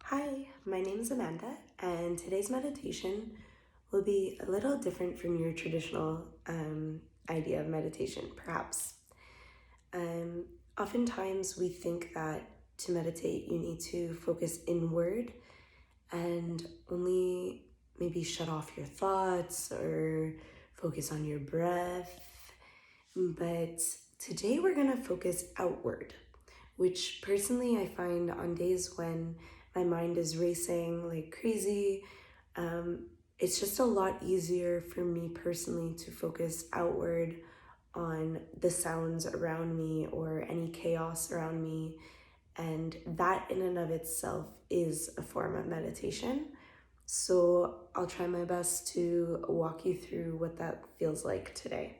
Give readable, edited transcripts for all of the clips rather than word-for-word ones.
Hi, my name is Amanda, and today's meditation will be a little different from your traditional idea of meditation, perhaps. Um, Oftentimes, we think that to meditate, you need to focus inward and only maybe shut off your thoughts or focus on your breath. But today, we're going to focus outward, which personally I find on days when my mind is racing like crazy, it's just a lot easier for me personally to focus outward on the sounds around me or any chaos around me. And that in and of itself is a form of meditation. So I'll try my best to walk you through what that feels like today.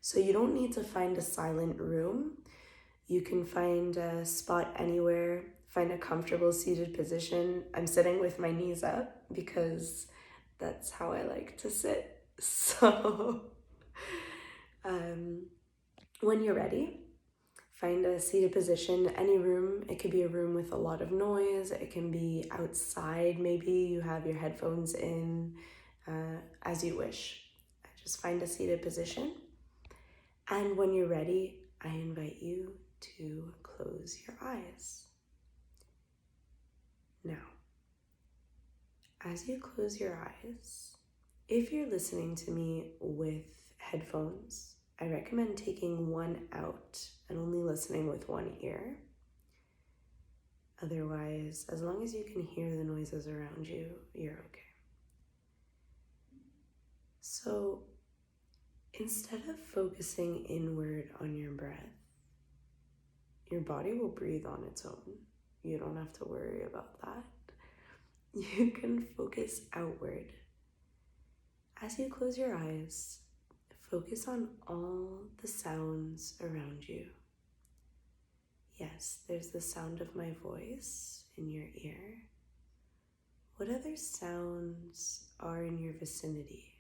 So you don't need to find a silent room. You can find a spot anywhere, find a comfortable seated position. I'm sitting with my knees up because that's how I like to sit. So, when you're ready, find a seated position, any room. It could be a room with a lot of noise, it can be outside, maybe you have your headphones in, as you wish. Just find a seated position. And when you're ready, I invite you to close your eyes. Now, as you close your eyes, if you're listening to me with headphones, I recommend taking one out and only listening with one ear. Otherwise, as long as you can hear the noises around you, you're okay. So, instead of focusing inward on your breath, your body will breathe on its own. You don't have to worry about that. You can focus outward. As you close your eyes, focus on all the sounds around you. Yes, there's the sound of my voice in your ear. What other sounds are in your vicinity?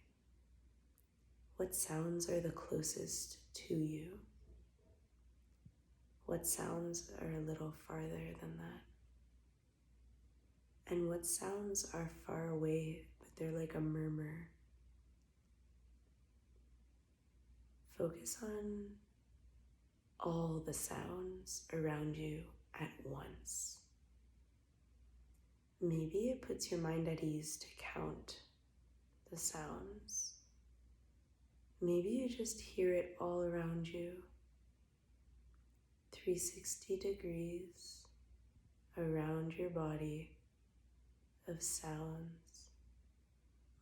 What sounds are the closest to you? What sounds are a little farther than that? And what sounds are far away, but they're like a murmur? Focus on all the sounds around you at once. Maybe it puts your mind at ease to count the sounds. Maybe you just hear it all around you, 360 degrees around your body of sounds,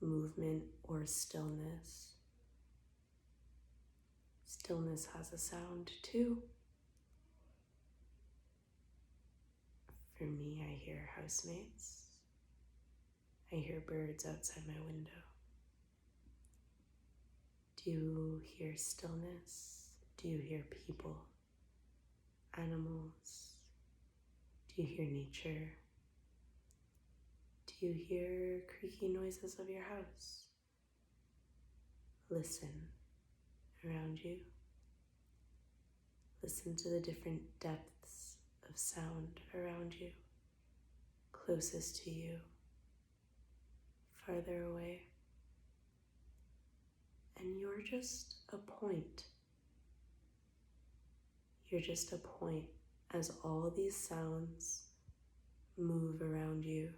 movement, or stillness. Stillness has a sound too. For me, I hear housemates. I hear birds outside my window. Do you hear stillness? Do you hear people, animals? Do you hear nature? Do you hear creaky noises of your house? Listen around you. Listen to the different depths of sound around you, closest to you, farther away. And you're just a point. You're just a point as all these sounds move around you.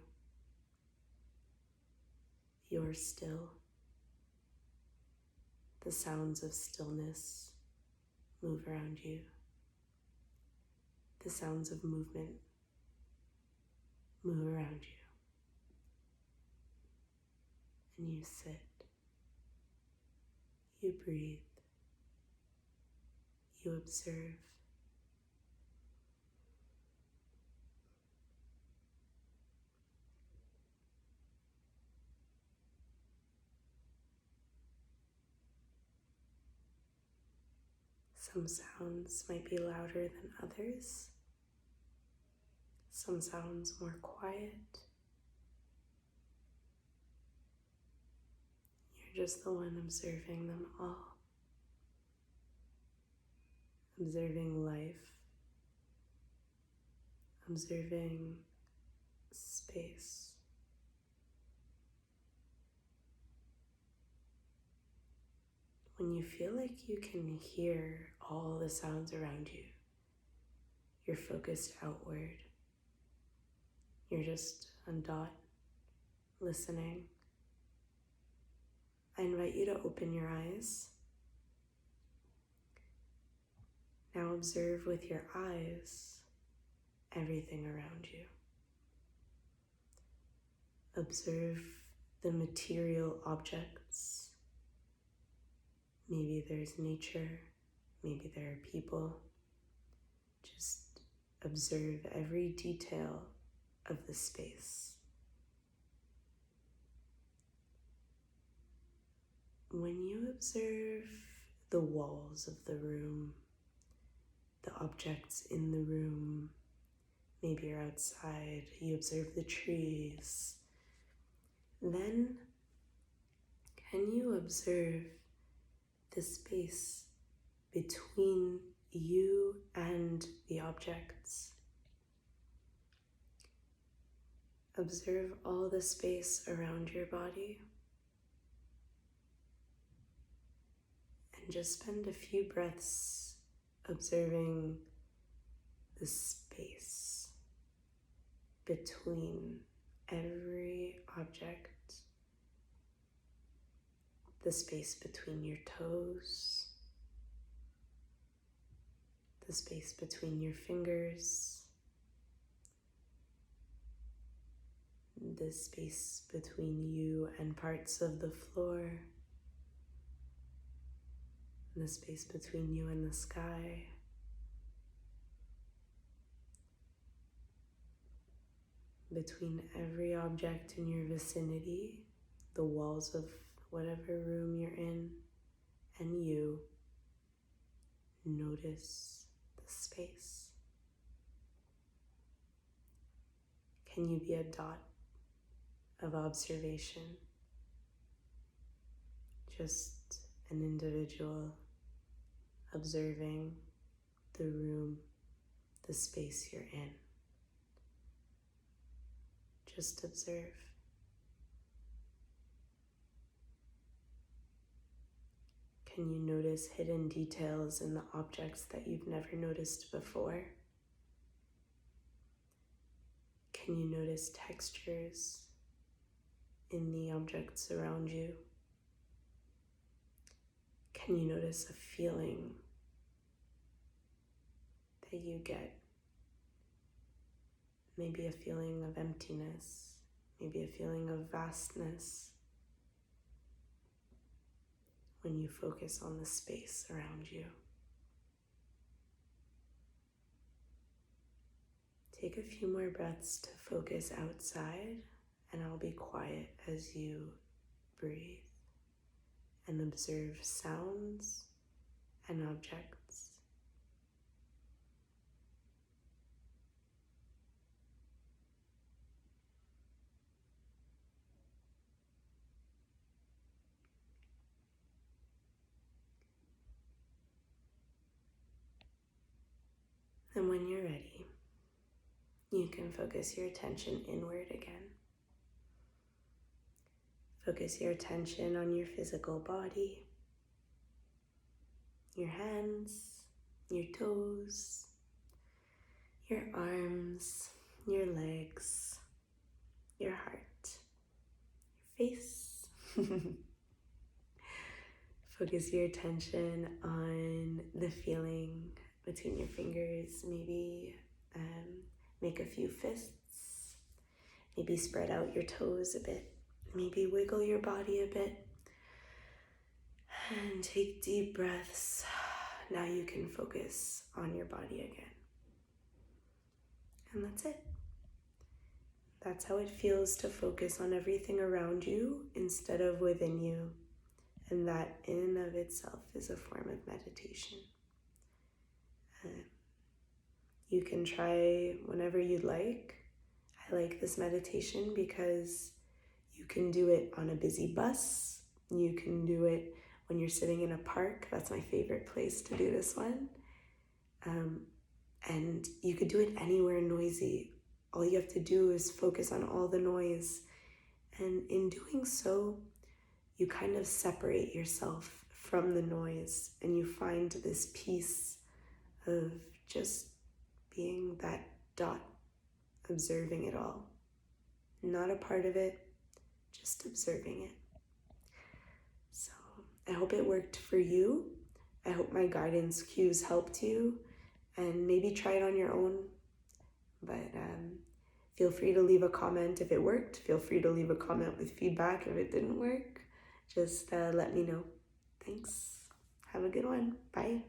You're still. The sounds of stillness move around you. The sounds of movement move around you. And you sit. You breathe. You observe. Some sounds might be louder than others. Some sounds more quiet. You're just the one observing them all. Observing life. Observing space. space. When you feel like you can hear all the sounds around you, you're focused outward. You're just on dot, listening. I invite you to open your eyes. Now observe with your eyes everything around you. Observe the material objects. Maybe there's nature, maybe there are people. Just observe every detail of the space. When you observe the walls of the room, the objects in the room, maybe you're outside, you observe the trees, then can you observe the space between you and the objects? Observe all the space around your body and just spend a few breaths observing the space between every object, the space between your toes, the space between your fingers, the space between you and parts of the floor, the space between you and the sky. Between every object in your vicinity, the walls of whatever room you're in, and you, notice the space. Can you be a dot of observation? Just an individual observing the room, the space you're in. Just observe. Can you notice hidden details in the objects that you've never noticed before? Can you notice textures in the objects around you? Can you notice a feeling that you get? Maybe a feeling of emptiness, maybe a feeling of vastness when you focus on the space around you. Take a few more breaths to focus outside, and I'll be quiet as you breathe and observe sounds and objects. And when you're ready, you can focus your attention inward again. Focus your attention on your physical body, your hands, your toes, your arms, your legs, your heart, your face. Focus your attention on the feeling between your fingers. Maybe make a few fists. Maybe spread out your toes a bit. Maybe wiggle your body a bit. And take deep breaths. Now you can focus on your body again. And that's it. That's how it feels to focus on everything around you instead of within you. And that in and of itself is a form of meditation. You can try whenever you'd like. I like this meditation because you can do it on a busy bus. You can do it when you're sitting in a park. That's my favorite place to do this one. And you could do it anywhere noisy. all you have to do is focus on all the noise. And in doing so, you kind of separate yourself from the noise and you find this peace of just being that dot, observing it all. Not a part of it, just observing it. So I hope it worked for you. I hope my guidance cues helped you, and maybe try it on your own. But feel free to leave a comment if it worked. Feel free to leave a comment with feedback if it didn't work. Just let me know. Thanks. Have a good one. Bye.